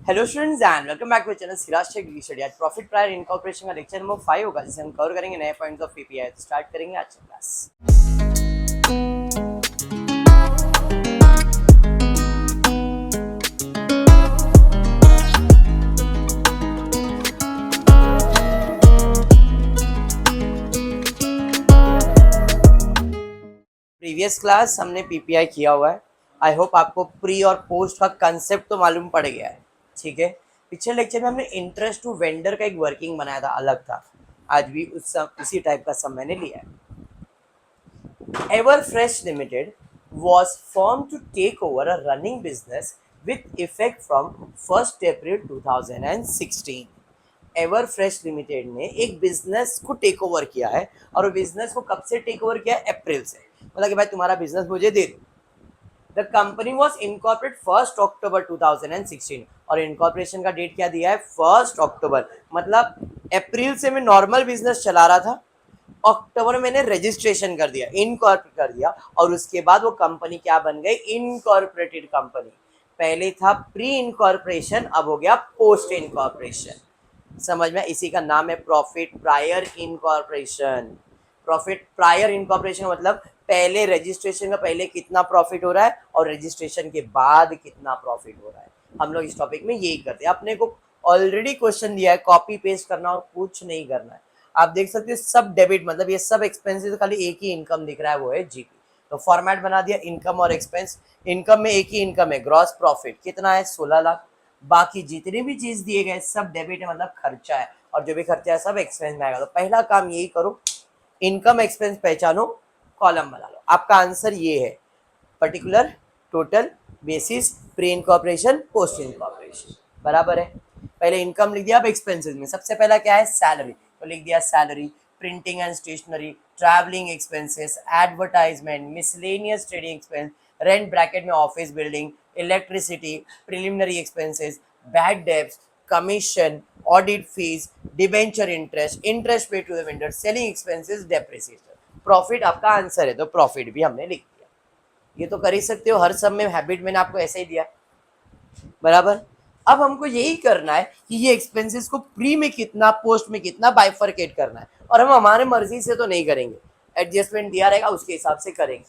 Hello students and welcome back to channel Siraj tech study. आज profit prior incorporation का lecture number 5 होगा, जिसे हम कवर करेंगे नए पॉइंट्स ऑफ पीपीआई। तो स्टार्ट करेंगे आज की क्लास। प्रीवियस क्लास हमने पीपीआई किया हुआ है। आई होप आपको प्री और पोस्ट का कंसेप्ट तो मालूम पड़ गया है, ठीक है। पिछले लेक्चर में हमने इंटरेस्ट टू वेंडर का एक वर्किंग बनाया था, अलग था। आज भी उसी टाइप का सब मैंने लिया है। Everfresh limited was formed to take over a running business with effect from 1st April 2016। Everfresh limited ने एक बिजनेस को टेक ओवर किया है, और वो बिजनेस को कब से टेक ओवर किया है? अप्रैल से। मतलब कि भाई तुम्हारा बिजनेस मुझे दे दो। द कंपनी वॉज इनकॉर्पोरेट 1 अक्टूबर 2016, और इनकॉर्पोरेशन का डेट क्या दिया है? 1 अक्टूबर। मतलब अप्रैल से मैं नॉर्मल बिजनेस चला रहा था, अक्टूबर में मैंने रजिस्ट्रेशन कर दिया, इनकॉर्पोरेट कर दिया, और उसके बाद वो कंपनी क्या बन गई? Incorporated company. पहले था प्री इनकॉर्पोरेशन, अब हो गया पोस्ट इनकॉर्पोरेशन। समझ में? इसी का नाम है profit prior incorporation. Profit prior incorporation मतलब पहले रजिस्ट्रेशन का पहले कितना प्रॉफिट हो रहा है और रजिस्ट्रेशन के बाद कितना प्रॉफिट हो रहा है। हम लोग इस टॉपिक में यही करते हैं। अपने को ऑलरेडी क्वेश्चन दिया है, कॉपी पेस्ट करना और कुछ नहीं करना है। आप देख सकते हो सब डेबिट, मतलब ये सब एक्सपेंसेस, खाली एक ही इनकम दिख रहा है, वो है जीपी। तो फॉर्मेट बना दिया इनकम और एक्सपेंस। इनकम में एक ही इनकम है, ग्रॉस प्रॉफिट कितना है? 16 लाख। बाकी जितने भी चीज दिए गए सब डेबिट है, मतलब खर्चा है, और जो भी खर्चा है सब एक्सपेंस में आएगा। तो पहला काम यही करो, इनकम एक्सपेंस पहचानो, कॉलम बना लो। आपका आंसर ये है, particular, total, basis, pre incorporation, post incorporation. बराबर है। पहले इनकम लिख दिया, अब एक्सपेंसेस में सबसे पहला क्या है? सैलरी। तो लिख दिया salary, printing and stationery, travelling expenses, advertisement, miscellaneous trading expense, rent bracket में office building, electricity, preliminary expenses, bad debts, commission, audit fees, debenture interest, interest pay to the vendor, selling expenses, depreciation. Profit आपका answer है, तो profit भी हमने लिख दिया। ये तो कर ही सकते हो, हर सब में हैबिट मैंने आपको ऐसे ही दिया, बराबर। अब हमको यही करना है कि ये एक्सपेंसेस को प्री में कितना, पोस्ट में कितना बाइफरकेट करना है, और हम हमारे मर्जी से तो नहीं करेंगे। एडजस्टमेंट दिया रहेगा उसके हिसाब से करेंगे।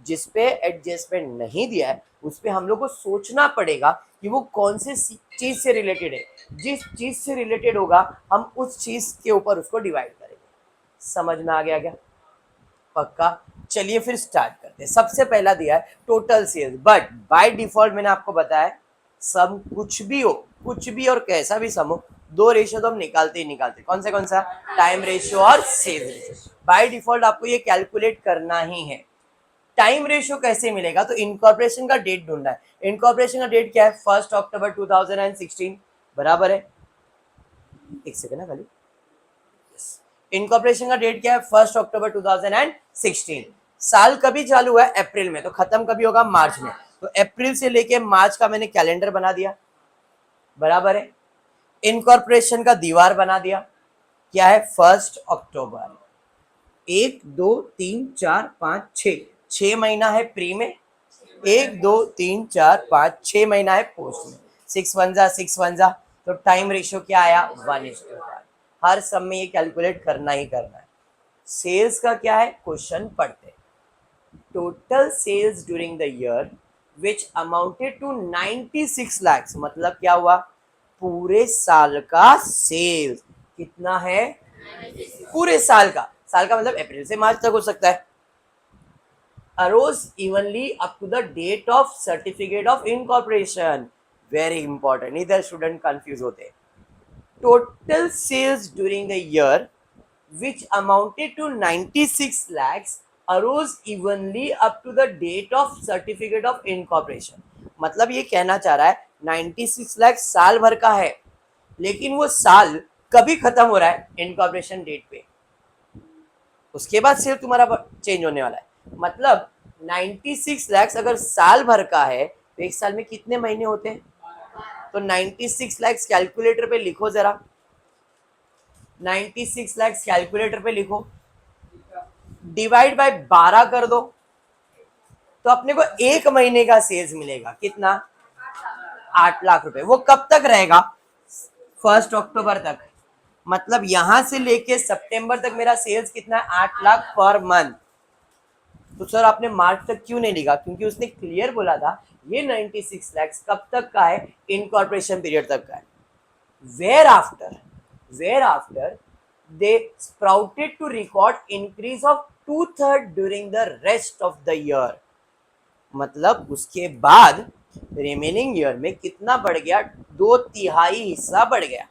जिस पे एडजस्टमेंट नहीं दिया है उस पे हम लोग को सोचना पड़ेगा कि वो कौन से चीज से रिलेटेड है। जिस चीज से रिलेटेड होगा हम उस चीज के ऊपर उसको डिवाइड करेंगे। समझ में आ गया क्या? पक्का। चलिए फिर स्टार्ट करते हैं। सबसे पहला दिया है total sales, but by default मैंने आपको बताया सम कुछ भी हो, कुछ भी और कैसा भी सम हो, दो रेशियो तो हम निकालते ही निकालते। कौन सा? टाइम रेशियो और सेल्स रेशियो। बाय डिफॉल्ट आपको ये कैलकुलेट करना ही है। टाइम रेशियो कैसे मिलेगा? तो इनकॉर्पोरेशन का डेट ढूंढना है। इनकॉर्पोरेशन का डेट क्या है? 1 अक्टूबर 2016, बराबर है। एक सेकंड है खाली। इनकॉर्पोरेशन का डेट क्या है? 1 अक्टूबर 2016। साल कभी चालू हुआ है? अप्रैल में। तो खत्म कभी होगा? मार्च में। तो अप्रैल से लेके मार्च का मैंने कैलेंडर बना दिया, बराबर है। इनकॉर्पोरेशन का दीवार बना दिया, क्या है? 1 अक्टूबर। 1 2 3 4 5 6 महीना है प्री में, 1 2 3 4 5 6 महीना है पोस्ट में। 6 1 जा, तो टाइम रेशियो क्या आया? 1:5। हर सब में ये कैलकुलेट करना ही करना है। सेल्स का क्या है? क्वेश्चन पढ़ते। Total sales during the year which amounted to 96 lakhs। मतलब क्या हुआ? पूरे साल का सेल्स कितना है? पूरे साल का मतलब अप्रैल से मार्च तक हो सकता है। arose evenly up to the date of certificate of incorporation। very important, इधर स्टूडेंट कंफ्यूज होते हैं। total sales during the year which amounted to 96 lakhs arose evenly up to the date of certificate of incorporation। मतलब ये कहना चाह रहा है 96 लाख साल भर का है, लेकिन वो साल कभी खत्म हो रहा है? इनकॉर्पोरेशन डेट पे। उसके बाद सेल तुम्हारा चेंज होने वाला है। मतलब 96 लाख अगर साल भर का है तो एक साल में कितने महीने होते हैं? तो 96 लाख कैलकुलेटर पे लिखो जरा। 96 लाख कैलकुलेटर पे लिखो, डिवाइड बाय 12 कर दो, तो अपने को एक महीने का सेल्स मिलेगा। कितना? 8 लाख रुपए। वो कब तक रहेगा? 1 अक्टूबर तक। मतलब यहां से लेके सितंबर तक मेरा सेल्स कितना है? 8 लाख पर मंथ। तो सर आपने मार्च तक क्यों नहीं लिखा? क्योंकि उसने क्लियर बोला था ये 96 लाख कब तक का है? इनकॉर्पोरेशन पीरियड तक का है। Where after they sprouted to record increase of 2/3 during the rest of the year। मतलब उसके बाद रिमेनिंग ईयर में कितना बढ़ गया? 2/3 हिस्सा बढ़ गया,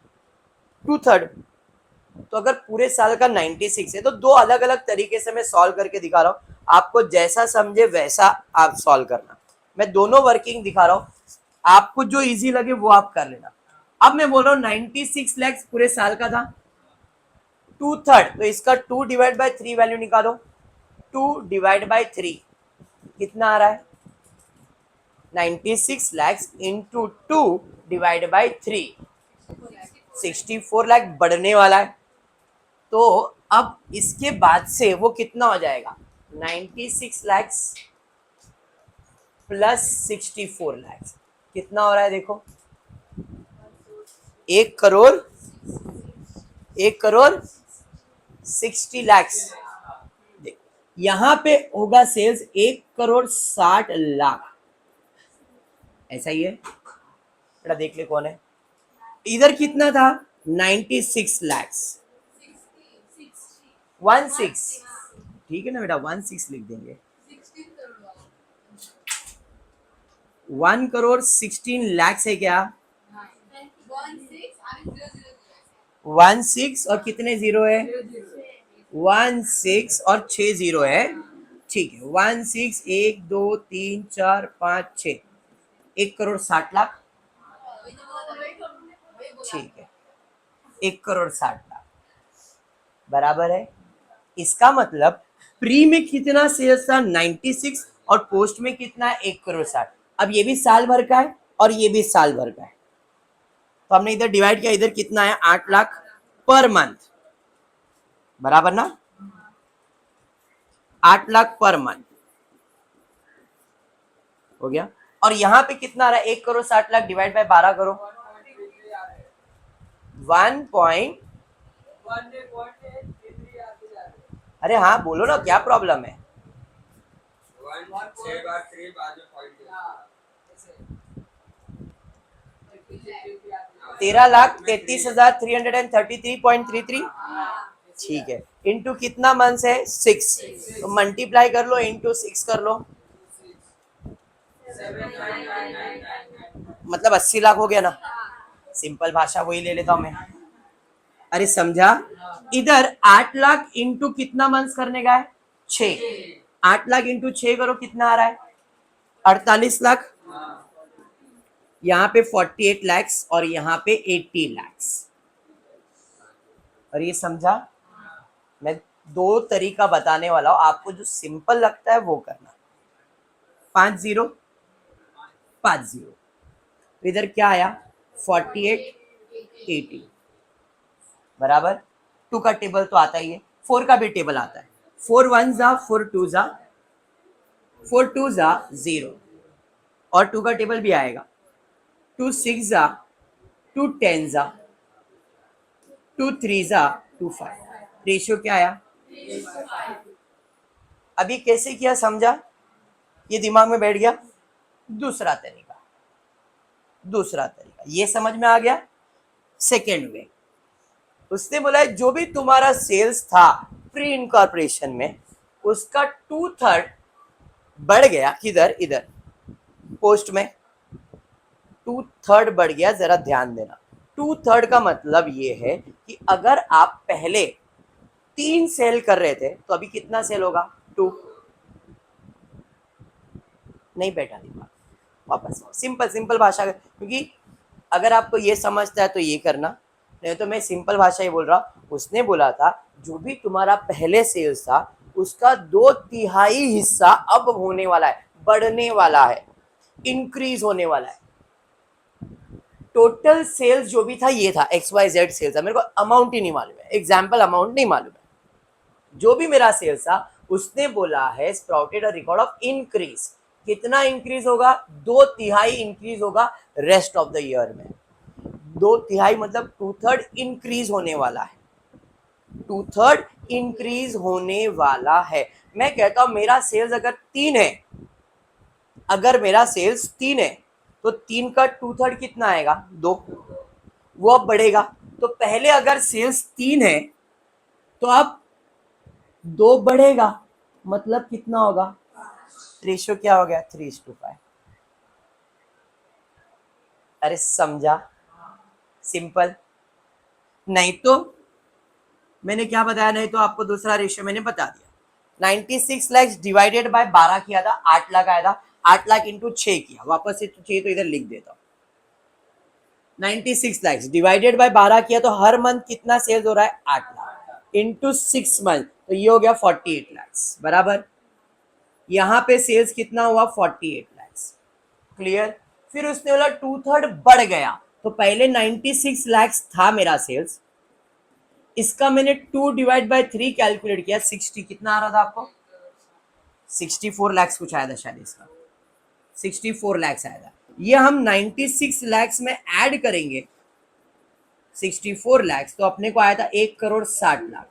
2/3। तो अगर पूरे साल का 96 है तो दो अलग अलग तरीके से मैं सॉल्व करके दिखा रहा हूं, आपको जैसा समझे वैसा आप सॉल्व करना। मैं दोनों वर्किंग दिखा रहा हूं, आपको जो इजी लगे वो आप कर लेना। अब मैं बोल रहा हूं 96 लाख पूरे साल का था, 2/3, तो इसका 2 डिवाइड बाय 3 वैल्यू निकालो। 2 डिवाइड बाय 3 कितना आ रहा है? 96 lakh into 2 divide by 3, 64 lakh बढ़ने वाला है। तो अब इसके बाद से वो कितना हो जाएगा? 96 लाख प्लस 64 लाख कितना हो रहा है? देखो 1 करोड़ 60 लाख। यहां पे होगा सेल्स 1 करोड़ 60 लाख। ऐसा ही है बेटा, देख ले कौन है। इधर कितना था? 96 लाख 16, ठीक है ना बेटा, 16 लिख देंगे। 1 करोड़ 16 लाख है क्या? 16 और कितने जीरो है? 16 और 6 जीरो है, ठीक है। 16 1 2 3 4 5 6, 1 करोड़ 60 लाख, ठीक है। 1 करोड़ 60 लाख बराबर है। इसका मतलब प्री में कितना सेल्स था? 96, और पोस्ट में कितना है? 1 करोड़ 60। अब ये भी साल भर का है और ये भी साल भर का है, तो हमने इधर डिवाइड किया, इधर कितना है? 8 लाख पर मंथ, बराबर ना? 8 लाख पर मंथ हो गया। और यहां पे कितना आ रहा है? 1 करोड़ 60 लाख डिवाइड बाय 12 करो, 1 अरे हाँ बोलो ना, क्या प्रॉब्लम है? 13,33,333.33, ठीक है। इंटू कितना मंथ है? 6, तो मल्टीप्लाई कर लो, इंटू 6 कर लो, मतलब 80 लाख हो गया ना। सिंपल भाषा वही ले लेता हूं मैं। अरे समझा? इधर 8 लाख इंटू कितना मंथ करने का है? 6। 8 लाख इंटू 6 करो, कितना आ रहा है? 48 लाख। यहाँ पे 48 लाख और यहाँ पे 80 लाख। और ये समझा? मैं दो तरीका बताने वाला हूं, आपको जो सिंपल लगता है वो करना। 5 0 5 0, इधर क्या आया? 48 80 बराबर। 2 का टेबल तो आता ही है, 4 का भी टेबल आता है। 4 1 जा 4 2 जा 4 2 जा 0, और 2 का टेबल भी आएगा। 2 6 जा 2 10 जा 2 3 जा 2 5। रेशियो क्या आया? अभी कैसे किया समझा? ये दिमाग में बैठ गया। दूसरा तरीका ये समझ में आ गया। सेकेंड वे, उसने बोला है जो भी तुम्हारा सेल्स था प्री इनकॉर्पोरेशन में, उसका 2/3 बढ़ गया। किधर? इधर पोस्ट में 2/3 बढ़ गया। जरा ध्यान देना, 2/3 का मतलब ये है कि अगर आप पहले 3 सेल कर रहे थे तो अभी कितना सेल होगा? 2। नहीं बैठा दिमाग, वापस सिंपल भाषा, क्योंकि अगर आपको ये समझता है तो ये करना, नहीं तो मैं सिंपल भाषा ही बोल रहा हूँ। उसने बोला था जो भी तुम्हारा पहले सेल्स था उसका 2/3 हिस्सा अब होने वाला है, बढ़ने वाला है, इंक्रीज होने वाला है। टोटल सेल्स जो भी था ये था, XYZ सेल्स था, मेरे को अमाउंट ही नहीं मालूम है, एग्जाम्पल अमाउंट नहीं मालूम है। जो भी मेरा सेल्स था उसने बोला है sprouted a record of increase, कितना इंक्रीज होगा? 2/3 इंक्रीज होगा रेस्ट ऑफ द ईयर में। 2/3 मतलब 2/3 इंक्रीज होने वाला है, 2/3 इंक्रीज होने वाला है। मैं कहता हूं मेरा सेल्स अगर 3 है, अगर मेरा सेल्स 3 है तो 3 का 2/3 कितना आएगा? 2। वो अब बढ़ेगा। तो पहले अगर सेल्स 3 है तो अब 2 बढ़ेगा, मतलब कितना होगा? रेशियो क्या हो गया? 3:5। अरे समझा? सिंपल। नहीं तो मैंने क्या बताया? नहीं तो आपको दूसरा रेशियो मैंने बता दिया। 96 लाख डिवाइडेड बाय 12 किया था, 8 लाख आया था। 8 लाख इंटू 6 किया, वापस से 6 तो इधर लिख देता हूँ। 96 लाख डिवाइडेड बाय 12 किया तो हर मंथ कितना सेल्स हो रहा है? 8 लाख इंटू 6 मंथ, तो ये हो गया 48 लाख बराबर। यहाँ पे सेल्स कितना हुआ? 48 लाख। क्लियर? फिर उसने बोला 2/3 बढ़ गया, तो पहले 96 लाख था मेरा सेल्स, इसका मैंने 2 डिवाइड बाय 3 कैलकुलेट किया, 60 कितना आ रहा था आपको? 64 लाख कुछ आया था शायद, इसका 64 लाख आया था। ये हम 96 लाख में ऐड करेंगे 64 लाख, तो अपने को आया था 1,60,00,000।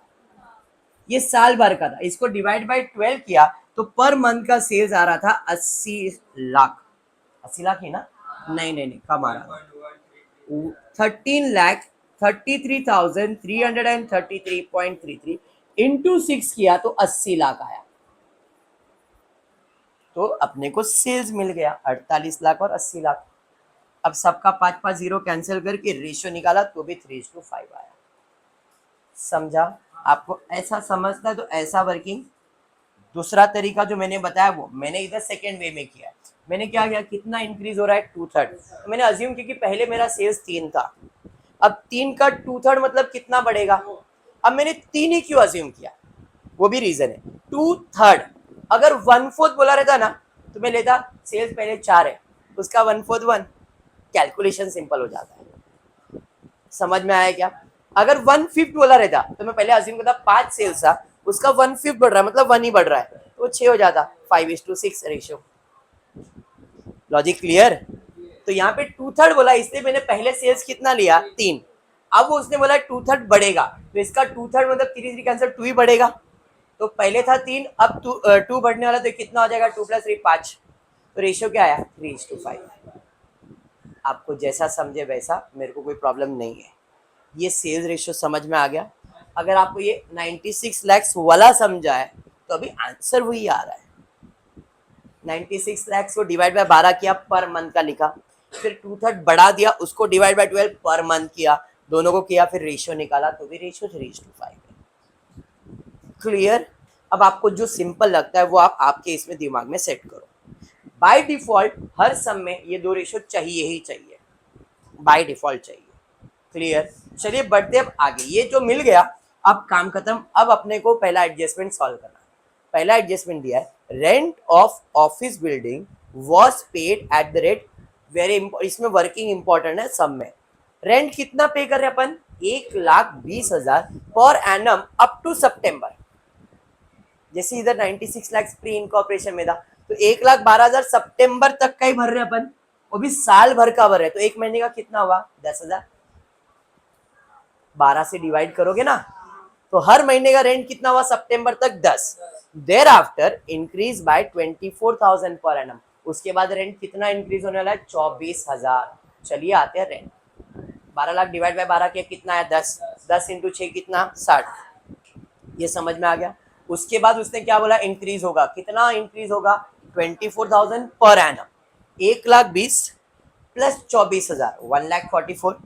ये साल भर का था। इसको डिवाइड बाय 12 किया तो पर मंथ का सेल्स आ रहा था 80 लाख। 80 लाख ही ना? नहीं नहीं नहीं, कम आ रहा था। 13,33,333.33 इंटू 6 किया तो 80 लाख आया। तो अपने को सेल्स मिल गया 48 लाख और 80 लाख। अब सबका 5-5 जीरो कैंसिल करके रेशियो निकाला तो भी 3:5 आया। समझा? आपको ऐसा समझना है तो ऐसा वर्किंग। दूसरा तरीका जो मैंने बताया वो मैंने इधर सेकेंड वे में किया। मैंने क्या किया? कितना इंक्रीज हो रहा है? 2/3। तो मैंने अज्यूम किया कि पहले मेरा सेल्स 3 था, अब 3 का 2/3 मतलब कितना बढ़ेगा? अब मैंने 3 ही क्यों अज्यूम किया? वो भी रीजन है। 2/3 अगर 1/4 बोला रहता ना तो मैं लेता सेल्स पहले 4 है, उसका 1/4 1, कैलकुलेशन सिंपल हो जाता है। समझ में आया क्या? अगर 1/5 बोला रहता तो मैं पहले अज्यूम करता 5 सेल्स था, उसका 1/5 बढ़ रहा है मतलब 1 ही बढ़ रहा है, तो वो 6 हो जाता, 5:6 रेशियो। Logic clear? तो यहाँ पे 2/3 बोला, इसलिए मैंने पहले सेल्स कितना लिया? 3। अब उसने बोला 2/3 बढ़ेगा, तो इसका 2/3 मतलब 3 कैंसिल 2 ही बढ़ेगा। तो पहले था 3, अब 2 बढ़ने वाला, तो कितना हो जाएगा? 2 + 3 5। तो रेशियो क्या आया? 3:5। आपको जैसा समझे वैसा, मेरे को कोई प्रॉब्लम नहीं है। ये सेल्स रेशियो समझ में आ गया? अगर आपको ये 96 लाख वाला समझा है तो अभी आंसर वही आ रहा है। 96 लाख को डिवाइड बाय 12 किया, पर मंथ का लिखा, फिर 2/3 बढ़ा दिया, उसको डिवाइड बाय 12 पर मंथ किया, दोनों को किया, फिर रेशियो निकाला, तो भी रेशियो 3:5 है। क्लियर? अब आपको जो सिंपल लगता है वो आप आपके इसमें दिमाग में सेट करो। बाय डिफॉल्ट हर सम में ये 2 रेशियो चाहिए ही चाहिए, बाय डिफॉल्ट चाहिए। क्लियर? चलिए बढ़ते अब आगे। ये जो मिल गया, अब काम खत्म। अब अपने को पहला एडजस्टमेंट सॉल्व करना है। पहला एडजस्टमेंट दिया है, rent of office building was paid at the rate, very, इसमें वर्किंग इंपॉर्टेंट है। सब में रेंट कितना पे कर रहे अपन? 1,20,000 पर एनम अप टू सितंबर। जैसे इधर 96 लाख प्री इनकॉर्पोरेशन में था, तो 1,12,000 सितंबर तक का ही भर रहे अपन, वो भी साल भर का भर रहे, तो एक महीने का कितना हुआ? 10,000। 12 से डिवाइड करोगे ना, तो हर महीने का रेंट कितना हुआ सितंबर तक? 10। There after increase by 24,000 per annum. उसके बाद रेंट कितना इंक्रीज होने वाला है? 24,000। चलिए आते हैं रेंट। 12 लाख डिवाइड बाय 12 किया, कितना है? 10। 10 इंटू 6 कितना? 60। ये समझ में आ गया? उसके बाद उसने क्या बोला? इंक्रीज होगा। कितना इंक्रीज होगा? 24,000 पर एनम। 1,20,000 प्लस 24,000, 1,44,000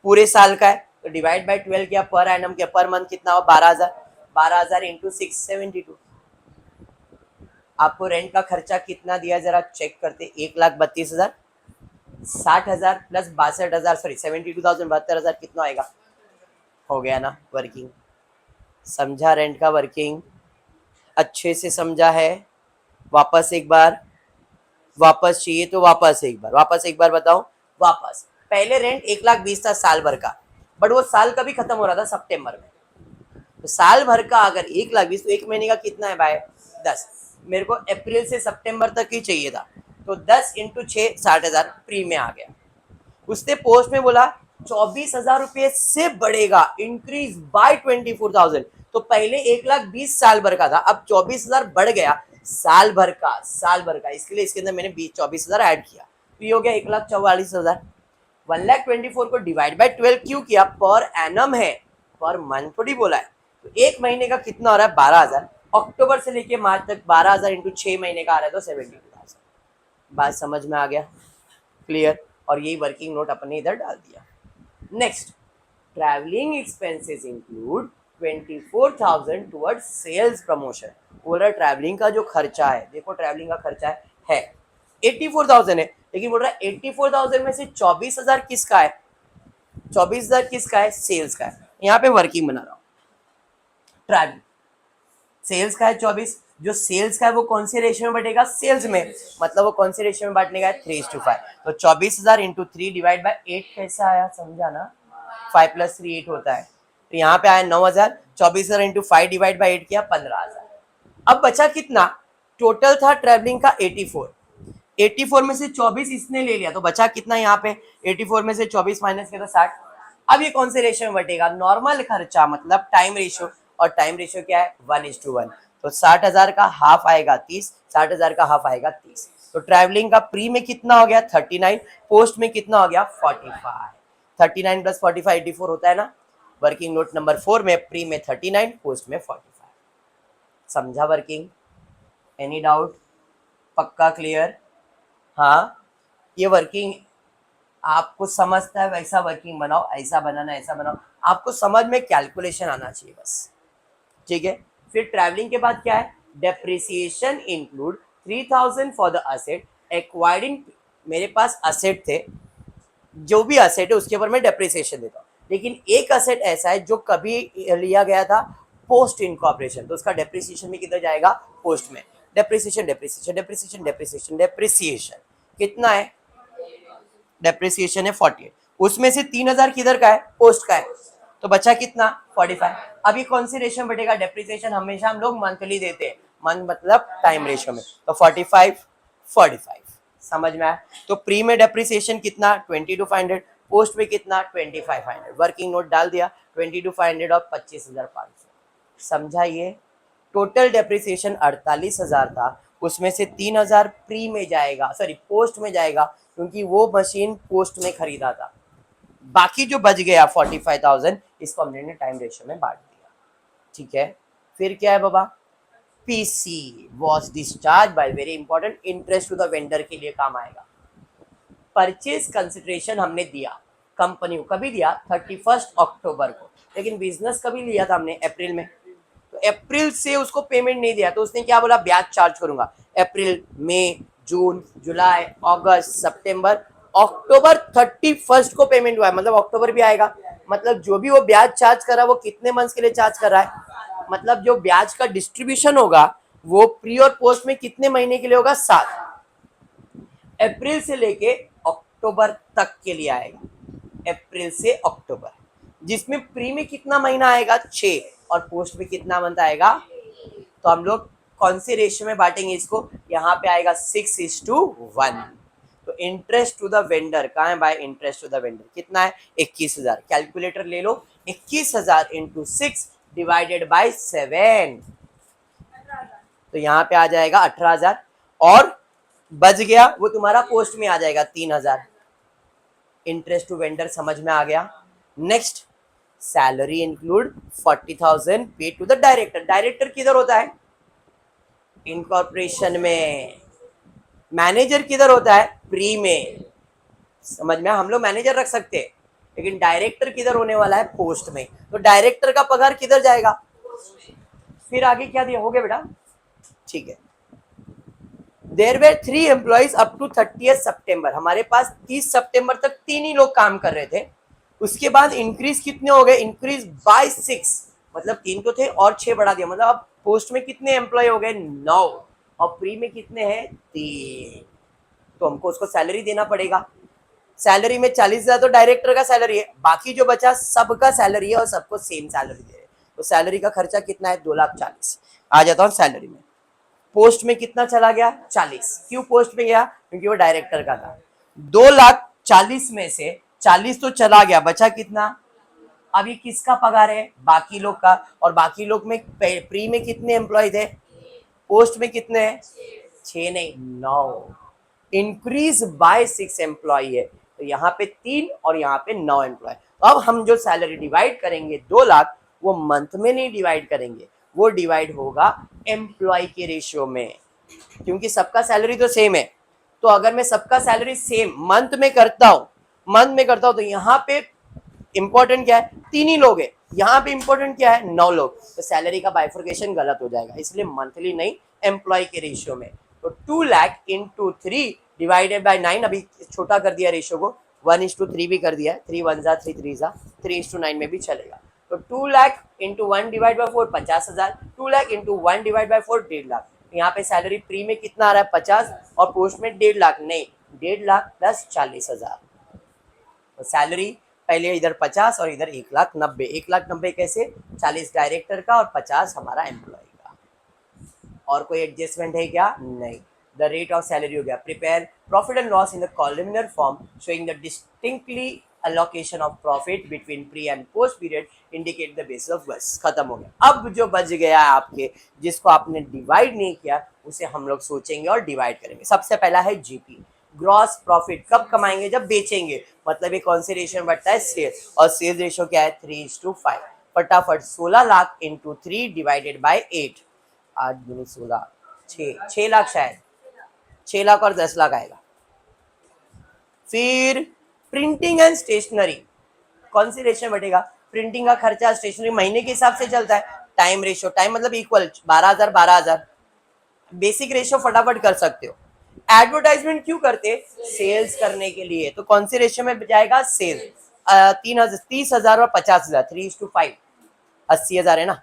पूरे साल का है, तो डिवाइड बाय 12 किया, पर एनम किया, पर मंथ कितना हो? 12,000। 12,000 इंटू 6 72। आपको रेंट का खर्चा कितना दिया जरा चेक करते? 1,32,000। 60,000 प्लस 62,000, सॉरी 72,000, 72,000 कितना आएगा? हो गया ना वर्किंग? समझा रेंट का वर्किंग? अच्छे से समझा है? वापस एक बार, वापस चाहिए तो वापस एक बार, वापस एक बार बताओ। वापस पहले रेंट 1,20,000 था साल भर का, बट वो साल कभी खत्म हो रहा था सितंबर में, तो साल भर का अगर 1,20,000 तो एक महीने का कितना है भाई? 10। मेरे को अप्रैल से सितंबर तक ही चाहिए था, तो 10 इंटू 6 60,000 प्री में आ गया। उसने पोस्ट में बोला 24,000 रुपये से बढ़ेगा, इंक्रीज बाय 24,000। तो पहले 1,20,000 साल भर का था, अब 24,000 बढ़ गया साल भर का। इसके लिए इसके अंदर मैंने 24,000 ऐड किया, तो ये हो गया 1,44,000। 1,24,000 को डिवाइड बाय 12 क्यों किया? पर एनम है, पर मंथ थोड़ी बोला है। तो एक महीने का कितना हो रहा है? 12,000। अक्टूबर से लेके मार्च तक 12,000 इंटू 6 महीने का आ रहा है, तो 72,000। बात समझ में आ गया? क्लियर? और यही वर्किंग नोट अपने इधर डाल दिया। Next, travelling expenses include 24,000 toward sales promotion. बोल रहा है ट्रैवलिंग का जो खर्चा है, देखो ट्रैवलिंग का खर्चा है 84,000 है, लेकिन बोल रहा है 84,000 में से 24,000 किसका है? 24,000 किसका है? सेल्स का है। यहाँ पे वर्किंग बना रहा हूँ। ट्रैवलिंग सेल्स का है 24, जो सेल्स का है वो कौन से रेशियो में बटेगा? सेल्स में, मतलब वो कौन से रेशियो में बांटने का है? 3:5। तो 24,000 इंटू 3 डिवाइड बाय 8 कैसा आया? समझा ना? 5 + 3 8 होता है, तो यहाँ पे आया 9,000। 24,000 इंटू 5 डिवाइड बाई 8 किया 15,000। अब बचा कितना? टोटल था ट्रैवलिंग का 84 में से 24 इसने ले लिया, तो बचा कितना यहाँ पे? 84 में से 24 माइनस किया तो 60। अब ये कौन से रेशियो में बटेगा? नॉर्मल खर्चा, मतलब टाइम रेशियो, और टाइम रेशियो क्या है? 1:1। तो 60,000 का हाफ आएगा 30, 60,000 का हाफ आएगा 30। तो ट्रैवलिंग का प्री में कितना हो गया? 39, पोस्ट में कितना हो गया? 45। 39 + 45 84 होता है ना? वर्किंग नोट नंबर 4 में प्री में 39, पोस्ट में 45। समझा वर्किंग? Any doubt? पक्का क्लियर? हाँ, ये वर्किंग आपको समझता है वैसा वर्किंग बनाओ, ऐसा बनाना ऐसा बनाओ, आपको समझ में कैलकुलेशन आना चाहिए बस, ठीक है। फिर ट्रैवलिंग के बाद क्या है? Depreciation include 3,000 for the asset acquired इन। मेरे पास असेट थे, जो भी असेट है उसके ऊपर मैं डेप्रिसिएशन देता हूँ, लेकिन एक असेट ऐसा है जो कभी लिया गया था पोस्ट इनकॉर्पोरेशन, तो उसका डेप्रिसिएशन में किधर जाएगा? पोस्ट में। Depreciation depreciation depreciation depreciation depreciation कितना है? डेप्रिसिएशन है 48, उसमें से 3,000 किधर का है? पोस्ट का है, तो बचा कितना? 45। अभी कौन सी रेशियो में बढ़ेगा? डेप्रिसिएशन हमेशा हम लोग मंथली देते हैं, मंथ मतलब टाइम रेशियो में, तो 45 45। समझ में आया? तो प्री में डेप्रिसिएशन कितना? 22,500, पोस्ट में कितना? 25,500। वर्किंग नोट डाल दिया, 22,500 और 25,500। समझा? ये टोटल डेप्रिसिएशन 48,000 था, उसमें से 3,000 प्री में जाएगा, सॉरी पोस्ट में जाएगा, क्योंकि वो मशीन पोस्ट में खरीदा था। बाकी जो बच गया 45,000, इसको हमने टाइम रेशियो में बांट दिया, ठीक है। फिर क्या है बाबा? PC was discharge by, very important, interest to the vendor के लिए काम आएगा। परचेज कंसिडरेशन हमने दिया कंपनी को, कभी दिया? 31 अक्टूबर को, लेकिन बिजनेस कभी लिया था हमने? अप्रैल में। तो अप्रैल से उसको पेमेंट नहीं दिया, तो उसने क्या बोला? ब्याज चार्ज करूंगा। अप्रैल, मई, जून, जुलाई, अगस्त, सितंबर, अक्टूबर 31 को पेमेंट हुआ है, मतलब अक्टूबर भी आएगा। मतलब जो भी वो ब्याज चार्ज कर रहा है वो कितने मंथ्स के लिए चार्ज कर रहा है? मतलब जो ब्याज का डिस्ट्रीब्यूशन होगा वो प्री और पोस्ट में कितने महीने के लिए होगा? 7। अप्रैल से लेके अक्टूबर तक के लिए आएगा, अप्रैल से अक्टूबर, जिसमें प्री में कितना महीना आएगा? 6, और पोस्ट में कितना मंथ आएगा? तो हम लोग कौन से रेशियो में बांटेंगे इसको? यहाँ पे आएगा 6:1। तो इंटरेस्ट टू द वेंडर कहाँ है भाई? इंटरेस्ट टू द वेंडर कितना है? 21,000। कैलकुलेटर ले लो, 21,000 इंटू 6 डिवाइडेड बाई 7, तो यहाँ पे आ जाएगा 18,000, और बच गया वो तुम्हारा पोस्ट में आ जाएगा 3,000। इंटरेस्ट टू वेंडर समझ में आ गया? नेक्स्ट, सैलरी इंक्लूड 40,000 पे टू द डायरेक्टर। डायरेक्टर किधर होता है? इनकॉर्पोरेशन में। मैनेजर किधर होता है? प्री में। समझ में? हम लोग मैनेजर रख सकते हैं, लेकिन डायरेक्टर किधर होने वाला है? पोस्ट में। तो डायरेक्टर का पगार किधर जाएगा? फिर आगे क्या दिया? हो गया बेटा, ठीक है। There were 3 employees up to 30 September. हमारे पास 30 सितंबर तक 3 ही लोग काम कर रहे थे, उसके बाद इंक्रीज कितने हो गए? इंक्रीज बाय 6, मतलब 3 तो थे और 6 बढ़ा दिया, मतलब अब पोस्ट में कितने एम्प्लॉय हो गए? 9, और प्री में कितने हैं? 3। तो हमको उसको सैलरी देना पड़ेगा। सैलरी में 40,000 तो डायरेक्टर का सैलरी है, बाकी जो बचा सबका सैलरी है और सबको सेम सैलरी दे रहे हैं। तो सैलरी का खर्चा कितना है? 2,40,000। आ जाता हूँ सैलरी में। पोस्ट में कितना चला गया 40। क्यों पोस्ट में गया? क्योंकि वो डायरेक्टर का था। 2,40,000 में से 40 तो चला गया, बचा कितना? अभी किसका पगार है? बाकी लोग का। और बाकी लोग में प्री में कितने एम्प्लॉय थे? पोस्ट में कितने हैं? 6 नहीं 9। इंक्रीज बाय 6 एम्प्लॉय है, तो यहाँ पे 3 और यहाँ पे 9 एम्प्लॉय। तो अब हम जो सैलरी डिवाइड करेंगे 2 लाख, वो मंथ में नहीं डिवाइड करेंगे, वो डिवाइड होगा एम्प्लॉय के रेशियो में, क्योंकि सबका सैलरी तो सेम है। तो अगर मैं सबका सैलरी सेम मंथ में करता हूं तो यहाँ पे इंपॉर्टेंट क्या है? 3 ही लोग है। यहाँ पे इंपॉर्टेंट क्या है? 9 लोग। तो सैलरी का बाइफर्केशन गलत हो जाएगा, इसलिए मंथली नहीं, एम्प्लॉय के रेशियो में। तो 2 लाख इंटू 3 डिवाइडेड बाई 9, अभी छोटा कर दिया रेशियो को, 1:3 भी कर दिया है, 3 1 3 3 3:9 में भी चलेगा। तो 2 lakh into 1 divide by 4 50,000, 2 lakh into 1 divide by 4 1.5 lakh. यहाँ पे सैलरी प्री में कितना आ रहा है? 50, और पोस्ट में 1.5 लाख। नहीं, 1.5 लाख प्लस 40,000। तो सैलरी पहले इधर 50 और इधर 1,90,000। 1,90,000 कैसे? 40 डायरेक्टर का और 50 हमारा एम्प्लॉय का। और कोई एडजस्टमेंट है क्या? नहीं। द रेट ऑफ सैलरी हो गया। Prepare profit and loss in the columnar form showing the distinctly allocation of profit between pre and post period indicate the basis of bus। खत्म हो गया। अब जो बच गया है आपके, जिसको आपने डिवाइड नहीं किया, उसे हम लोग सोचेंगे और डिवाइड करेंगे। सबसे पहला है जीपी, ग्रॉस प्रॉफिट। कब कमाएंगे? जब बेचेंगे। मतलब ये कौन सी रेशियो में बढ़ता है? सेल्स। और सेल्स रेशियो क्या है? 3:5। फटाफट 16 लाख इंटू 3 डिवाइडेड बाई 8, 8 दूनी 16, 6 लाख, शायद 6 लाख और 10 लाख आएगा। फिर प्रिंटिंग एंड स्टेशनरी, कौन सी रेशियो बढ़ेगा? प्रिंटिंग का खर्चा स्टेशनरी महीने के हिसाब से चलता है। टाइम रेशियो, टाइम मतलब इक्वल 12,000 12,000। बेसिक रेशियो फटाफट कर सकते हो। एडवर्टाइजमेंट क्यों करते? सेल्स करने के लिए। तो कौन सी रेशियो में जाएगा? सेल्स। 30,000 और 50,000, 3:5, 80,000 है ना।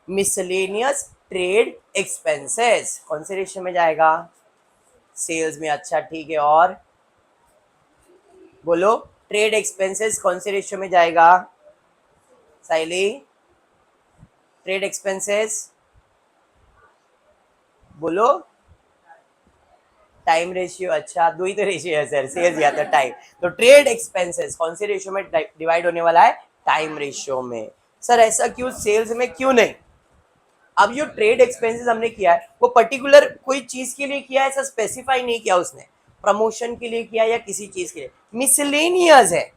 मिसलेनियस ट्रेड एक्सपेंसेस कौन से रेशियो में जाएगा? सेल्स में। अच्छा ठीक है, और बोलो ट्रेड एक्सपेंसेस कौन से रेशियो में जाएगा? साइली, ट्रेड एक्सपेंसेस बोलो। Time ratio. अच्छा, दो ही तो रेशियो है सर, सेल्स या तो टाइम। तो ट्रेड एक्सपेंसेस कौन से रेशियो में डिवाइड होने वाला है? टाइम रेशियो में। सर ऐसा क्यों, सेल्स में क्यों नहीं? अब जो ट्रेड एक्सपेंसेस हमने किया है वो पर्टिकुलर कोई चीज के लिए किया है, ऐसा स्पेसिफाई नहीं किया उसने। प्रमोशन के लिए किया या किसी चीज के लिए, मिसलेनियस है,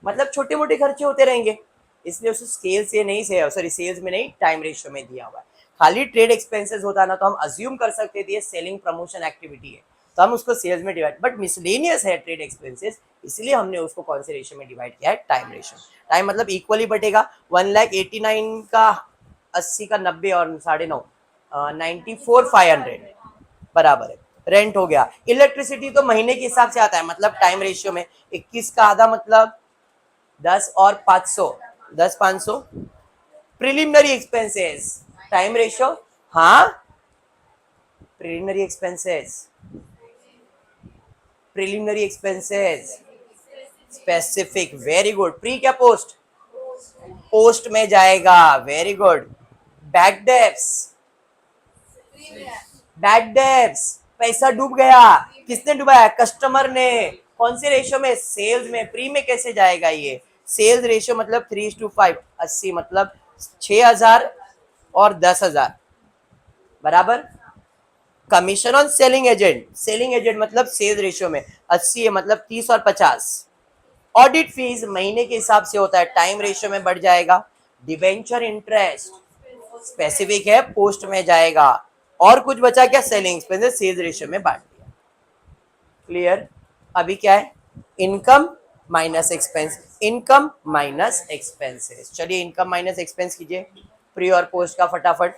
मतलब छोटे मोटे खर्चे होते रहेंगे, इसलिए उसे सेल्स से नहीं, से सॉरी सेल्स में नहीं, टाइम रेशियो में दिया हुआ है। खाली ट्रेड एक्सपेंसेस होता ना तो हम अज्यूम कर सकते थे सेलिंग प्रमोशन एक्टिविटी है, तो हम उसको सेल्स में डिवाइड, बट मिसलेनियस है ट्रेड एक्सपेंसेस, इसलिए हमने उसको कौन से रेशियो में डिवाइड किया है? Time ratio. टाइम मतलब इक्वली बटेगा। 1,89,000 का 80 का 90 और 9.5, 94,500 बराबर है। रेंट हो गया। इलेक्ट्रिसिटी तो महीने के हिसाब से आता है, मतलब टाइम रेशियो में 21 का आधा, मतलब 10 और 500, 10 500। प्रिलिमिनरी एक्सपेंसेस टाइम रेशियो, हाँ preliminary expenses, preliminary expenses specific, very good. Pre क्या पोस्ट? पोस्ट में जाएगा, very good. Bad debts, bad debts पैसा डूब गया, किसने डुबाया? कस्टमर ने। कौन से रेशियो में? सेल्स में। प्री में कैसे जाएगा ये? सेल्स रेशियो मतलब 3:5, 80 मतलब 6,000 और 10,000 बराबर। Commission on selling agent, selling agent मतलब सेल्स रेशियो में 80 है, मतलब 30 और 50। ऑडिट फीस महीने के हिसाब से होता है, टाइम रेशियो में बढ़ जाएगा। डिबेंचर इंटरेस्ट स्पेसिफिक है, पोस्ट में जाएगा। और कुछ बचा क्या? सेलिंग एक्सपेंसेस सेल्स रेशियो में बांट दिया। क्लियर? अभी क्या है? Income minus expense, income minus expenses. चलिए इनकम माइनस एक्सपेंस कीजिए प्री और पोस्ट का फटाफट।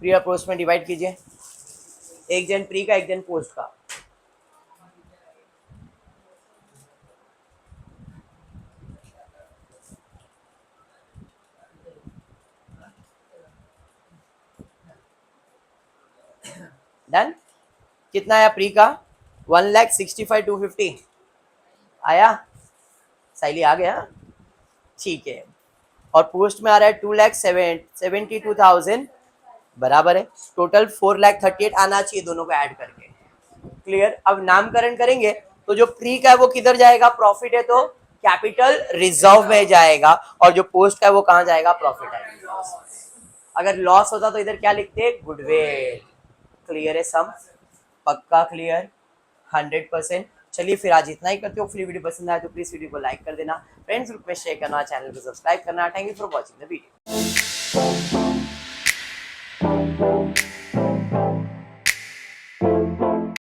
प्री और पोस्ट में डिवाइड कीजिए, एक जन प्री का एक जन पोस्ट का। डन। कितना आया प्री का? 1,65,250 आया। साइली आ गया, ठीक है। और पोस्ट में आ रहा है 2,72,000 बराबर है, टोटल 4,38,000 आना चाहिए दोनों को ऐड करके। क्लियर। अब नामकरण करेंगे तो जो प्री का है वो किधर जाएगा, प्रॉफिट है तो कैपिटल रिजर्व में जाएगा, और जो पोस्ट का है वो कहां जाएगा, प्रॉफिट है। अगर लॉस होता तो इधर क्या लिखते, गुडविल। क्लियर है सम, पक्का क्लियर 100%। चलिए फिर आज इतना ही करते हो। फिर वीडियो पसंद आए तो प्लीज वीडियो को लाइक कर देना, फ्रेंड्स ग्रुप में शेयर करना, चैनल को सब्सक्राइब करना। Thank you for watching the video.